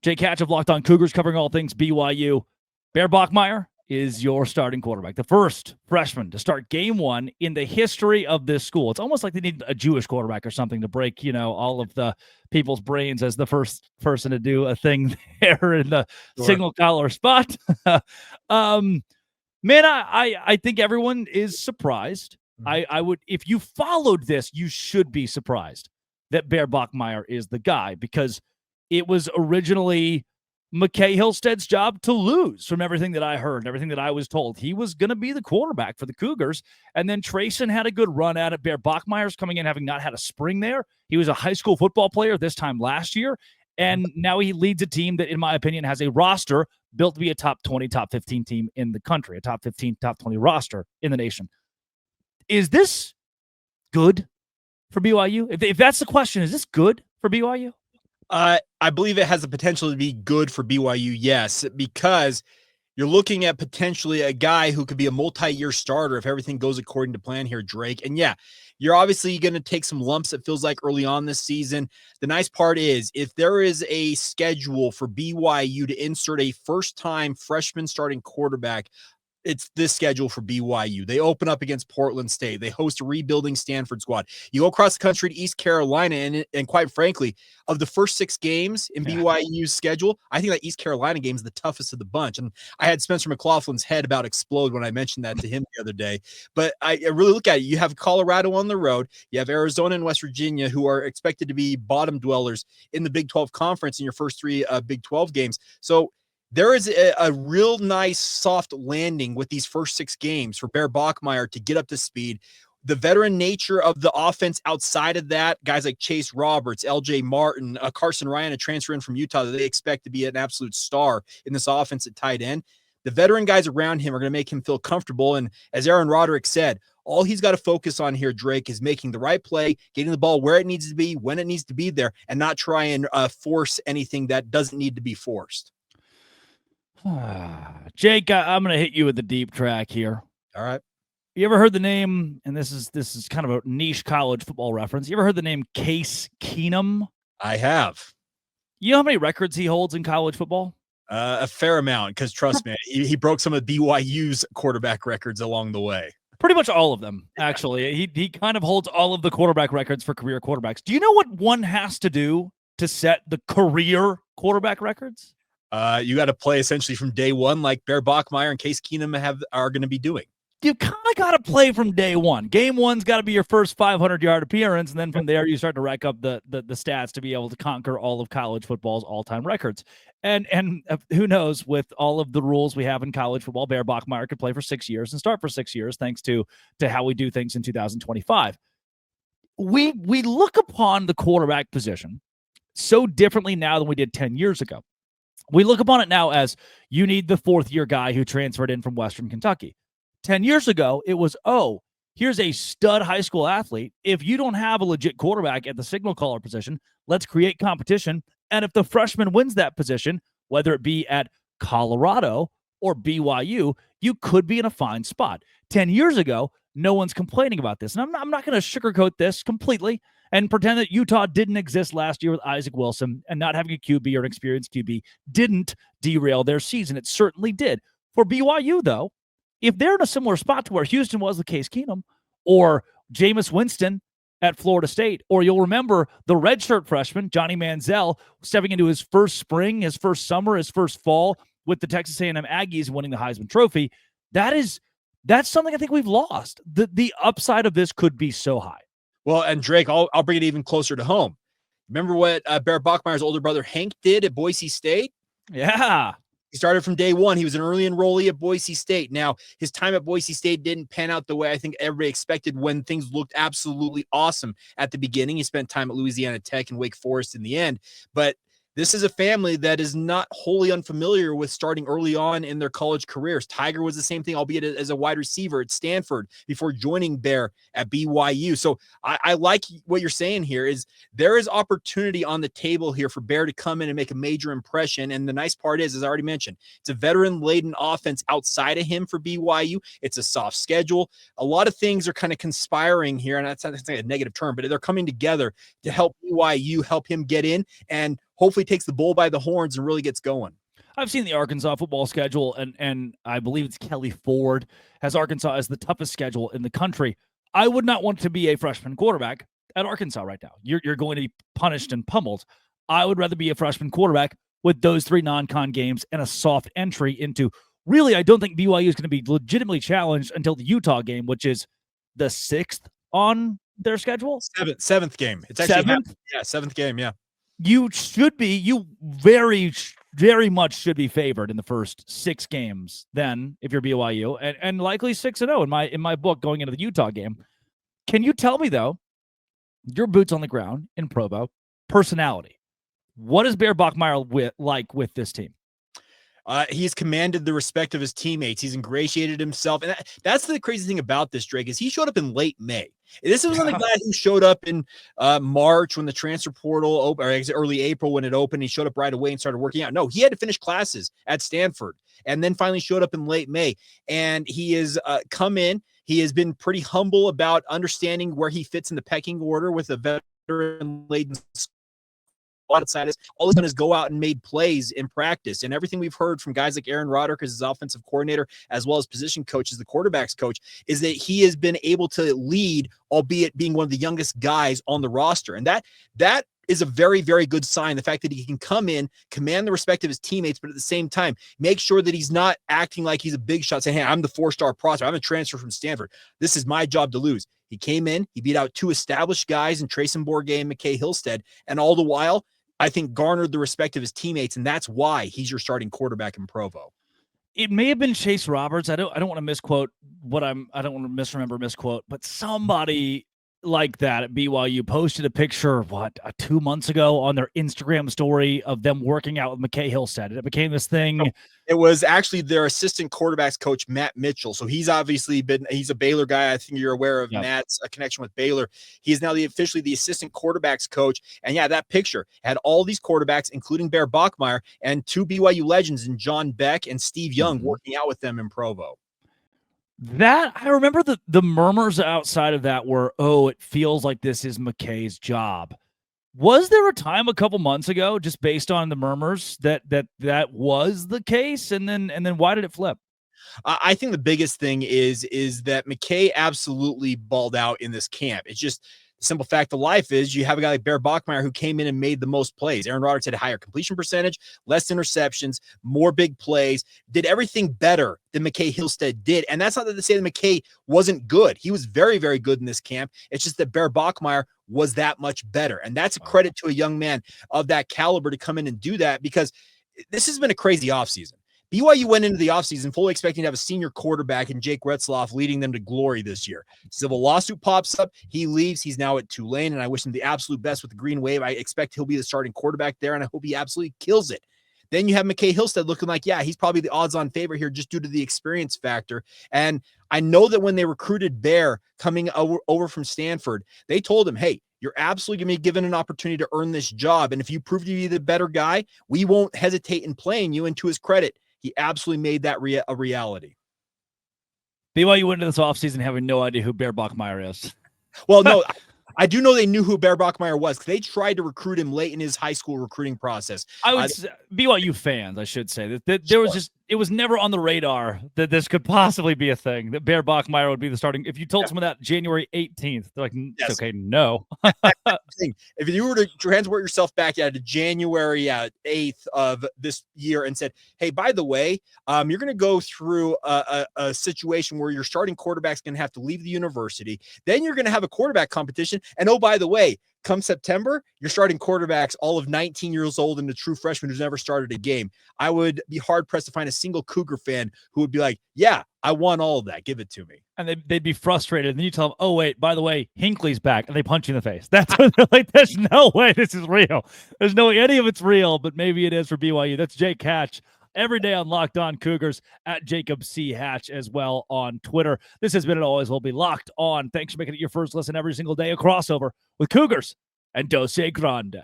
Jake Hatch of Locked On Cougars covering all things BYU. Bear Bachmeier is your starting quarterback, the first freshman to start game one in the history of this school. It's almost like they need a Jewish quarterback or something to break, all of the people's brains as the first person to do a thing there in the signal collar spot. Man, I think everyone is surprised. I would, if you followed this, you should be surprised that Bear Bachmeier is the guy, because it was originally McCae Hillstead's job to lose, from everything that I heard and everything that I was told. He was going to be the quarterback for the Cougars, and then Trayson had a good run at it. Bear Bachmeier's coming in having not had a spring there. He was a high school football player this time last year, and now he leads a team that, in my opinion, has a roster built to be a top 20, top 15 team in the country, a top 15, top 20 roster in the nation. Is this good for BYU? If that's the question, is this good for BYU? I believe it has the potential to be good for BYU, yes, because you're looking at potentially a guy who could be a multi-year starter if everything goes according to plan here, Drake. And yeah, you're obviously going to take some lumps, it feels like, early on this season. The nice part is, if there is a schedule for BYU to insert a first-time freshman starting quarterback, it's this schedule for BYU. They open up against Portland State. They host a rebuilding Stanford squad. You go across the country to East Carolina, and quite frankly, of the first 6 games in BYU's schedule, I think that East Carolina game is the toughest of the bunch. And I had Spencer McLaughlin's head about explode when I mentioned that to him the other day. But I really look at it. You have Colorado on the road. You have Arizona and West Virginia, who are expected to be bottom dwellers in the Big 12 conference in your first 3 Big 12 games. So there is a real nice soft landing with these first 6 games for Bear Bachmeier to get up to speed. The veteran nature of the offense outside of that, guys like Chase Roberts, LJ Martin, Carson Ryan, a transfer in from Utah that they expect to be an absolute star in this offense at tight end. The veteran guys around him are going to make him feel comfortable. And as Aaron Roderick said, all he's got to focus on here, Drake, is making the right play, getting the ball where it needs to be, when it needs to be there, and not try and force anything that doesn't need to be forced. Jake, I'm going to hit you with the deep track here. All right. You ever heard the name, and this is kind of a niche college football reference, you ever heard the name Case Keenum? I have. You know how many records he holds in college football? A fair amount, because trust me, he broke some of BYU's quarterback records along the way. Pretty much all of them, actually. He kind of holds all of the quarterback records for career quarterbacks. Do you know what one has to do to set the career quarterback records? You got to play essentially from day one, like Bear Bachmeier and Case Keenum are going to be doing. You kind of got to play from day one. Game one's got to be your first 500-yard appearance, and then from there you start to rack up the stats to be able to conquer all of college football's all-time records. And who knows, with all of the rules we have in college football, Bear Bachmeier could play for 6 years and start for 6 years, thanks to how we do things in 2025. We look upon the quarterback position so differently now than we did 10 years ago. We look upon it now as you need the 4th-year guy who transferred in from Western Kentucky. 10 years ago, it was, here's a stud high school athlete. If you don't have a legit quarterback at the signal caller position, let's create competition. And if the freshman wins that position, whether it be at Colorado or BYU, you could be in a fine spot. 10 years ago, no one's complaining about this. And I'm not going to sugarcoat this completely and pretend that Utah didn't exist last year with Isaac Wilson, and not having a QB or an experienced QB didn't derail their season. It certainly did. For BYU, though, if they're in a similar spot to where Houston was with Case Keenum, or Jameis Winston at Florida State, or you'll remember the redshirt freshman, Johnny Manziel, stepping into his first spring, his first summer, his first fall with the Texas A&M Aggies winning the Heisman Trophy, that's something I think we've lost. The upside of this could be so high. Well, and Drake, I'll bring it even closer to home. Remember what Bear Bachmeier's older brother Hank did at Boise State? Yeah. He started from day one. He was an early enrollee at Boise State. Now, his time at Boise State didn't pan out the way I think everybody expected when things looked absolutely awesome at the beginning. He spent time at Louisiana Tech and Wake Forest in the end. But this is a family that is not wholly unfamiliar with starting early on in their college careers. Tiger was the same thing, albeit as a wide receiver at Stanford before joining Bear at BYU. So I like what you're saying here is there is opportunity on the table here for Bear to come in and make a major impression. And the nice part is, as I already mentioned, it's a veteran-laden offense outside of him for BYU. It's a soft schedule. A lot of things are kind of conspiring here, and that's not a negative term, but they're coming together to help BYU, help him get in and hopefully takes the bull by the horns and really gets going. I've seen the Arkansas football schedule, and I believe it's Kelly Ford has Arkansas as the toughest schedule in the country. I would not want to be a freshman quarterback at Arkansas right now. You're going to be punished and pummeled. I would rather be a freshman quarterback with those 3 non-con games and a soft entry into, really, I don't think BYU is going to be legitimately challenged until the Utah game, which is the 6th on their schedule. Seventh game. It's actually 7th? Seventh game. Yeah. You very, very much should be favored in the first 6 games then if you're BYU, and likely 6-0 in my book going into the Utah game. Can you tell me, though, your boots on the ground in Provo, personality, what is Bear Bachmeier like with this team? He's commanded the respect of his teammates. He's ingratiated himself. And that's the crazy thing about this, Drake, is he showed up in late May. This wasn't a guy who showed up in March when the transfer portal opened, or early April when it opened. He showed up right away and started working out. No, he had to finish classes at Stanford and then finally showed up in late May. And he has come in. He has been pretty humble about understanding where he fits in the pecking order with a veteran-laden outside is all he's done is go out and made plays in practice. And everything we've heard from guys like Aaron Roderick as his offensive coordinator, as well as position coaches, the quarterback's coach, is that he has been able to lead, albeit being one of the youngest guys on the roster. And that is a very, very good sign. The fact that he can come in, command the respect of his teammates, but at the same time, make sure that he's not acting like he's a big shot, saying, hey, I'm the 4-star prospect. I'm a transfer from Stanford. This is my job to lose. He came in, he beat out 2 established guys in Trayson Bourget and McCae Hillstead. And all the while, I think garnered the respect of his teammates, and that's why he's your starting quarterback in Provo. It may have been Chase Roberts. I don't want to misquote I don't want to misquote, but somebody like that at BYU posted a picture, 2 months ago on their Instagram story of them working out with McCae Hillstead. And it became this thing. It was actually their assistant quarterbacks coach, Matt Mitchell. So he's obviously he's a Baylor guy. I think you're aware of Matt's connection with Baylor. He is now officially the assistant quarterbacks coach. And yeah, that picture had all these quarterbacks, including Bear Bachmeier and 2 BYU legends in John Beck and Steve Young working out with them in Provo. That I remember the murmurs outside of that were, oh, it feels like this is McCae's job. Was there a time a couple months ago, just based on the murmurs, that was the case? And then why did it flip? I think the biggest thing is that McCae absolutely balled out in this camp. It's just the simple fact of life is you have a guy like Bear Bachmeier who came in and made the most plays. Aaron Roderick had a higher completion percentage, less interceptions, more big plays, did everything better than McCae Hillstead did. And that's not to say that McCae wasn't good. He was very, very good in this camp. It's just that Bear Bachmeier was that much better. And that's a credit to a young man of that caliber to come in and do that, because this has been a crazy offseason. BYU went into the offseason fully expecting to have a senior quarterback in Jake Retzloff leading them to glory this year. Civil lawsuit pops up. He leaves. He's now at Tulane, and I wish him the absolute best with the Green Wave. I expect he'll be the starting quarterback there, and I hope he absolutely kills it. Then you have McCae Hillstead looking like, yeah, he's probably the odds-on favorite here just due to the experience factor. And I know that when they recruited Bear coming over from Stanford, they told him, hey, you're absolutely going to be given an opportunity to earn this job. And if you prove to be the better guy, we won't hesitate in playing you. And to his credit, he absolutely made that a reality. BYU went into this offseason having no idea who Bear Bachmeier is. Well, no, I do know they knew who Bear Bachmeier was, because they tried to recruit him late in his high school recruiting process. I would say, BYU fans, I should say, that there was just, it was never on the radar that this could possibly be a thing, that Bear Bachmeier would be the starting. If you told someone that January 18th, they're like, it's okay, no. If you were to transport yourself back to January 8th of this year and said, hey, by the way, you're going to go through a situation where your starting quarterback's going to have to leave the university. Then you're going to have a quarterback competition. And oh, by the way, come September, you're starting quarterbacks all of 19 years old and a true freshman who's never started a game. I would be hard-pressed to find a single Cougar fan who would be like, yeah, I want all of that. Give it to me. And they'd be frustrated. And then you tell them, oh, wait, by the way, Hinckley's back. And they punch you in the face. That's what they're like, there's no way this is real. There's no way any of it's real, but maybe it is for BYU. That's Jake Hatch. Every day on Locked On Cougars, at Jacob C. Hatch as well on Twitter. This has been and always will be Locked On. Thanks for making it your first listen every single day. A crossover with Cougars and Dose Grande.